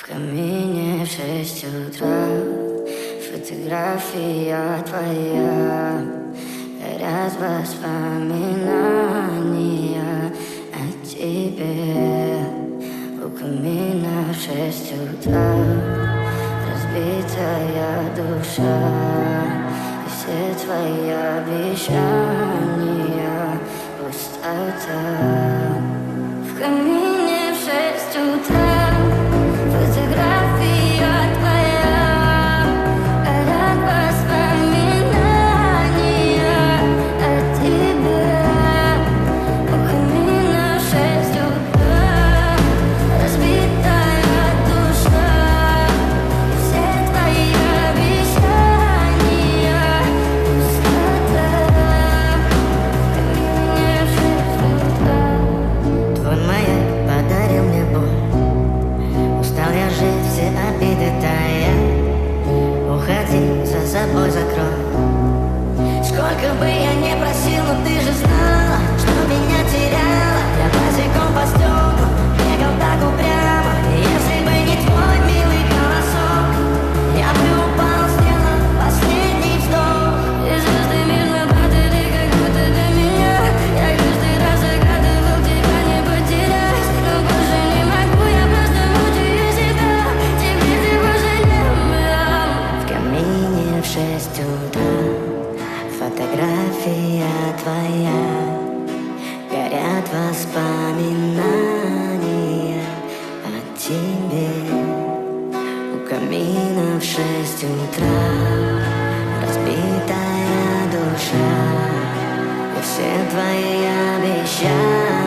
В камине в 6 утра фотография твоя, горят воспоминания о тебе. У камина в 6 утра разбитая душа, и все твои обещания пустота. В камине в 6 утра фотография твоя, горят воспоминания о тебе. У камина в 6 утра разбитая душа, и все твои обещания пустота. В камине в 6 утра. Твой маяк подарил мне боль, устал я жить, все обиды тая. Уходи, за собой закрой. Сколько бы я не просил, но ты же знала, что меня теряла. Я босиком по стеклам бегал так упрямо, и если бы не твой милый голосок, я бы упал, сделал последний вздох. И звезды мир заплатили, как будто для меня. Я каждый раз загадывал тебя не потерять, но больше не могу, я просто мучаю себя. Теперь ты пожалел меня. В камине в 6 утра фотография твоя, горят воспоминания о тебе. У камина в 6 утра разбитая душа, и все твои обещания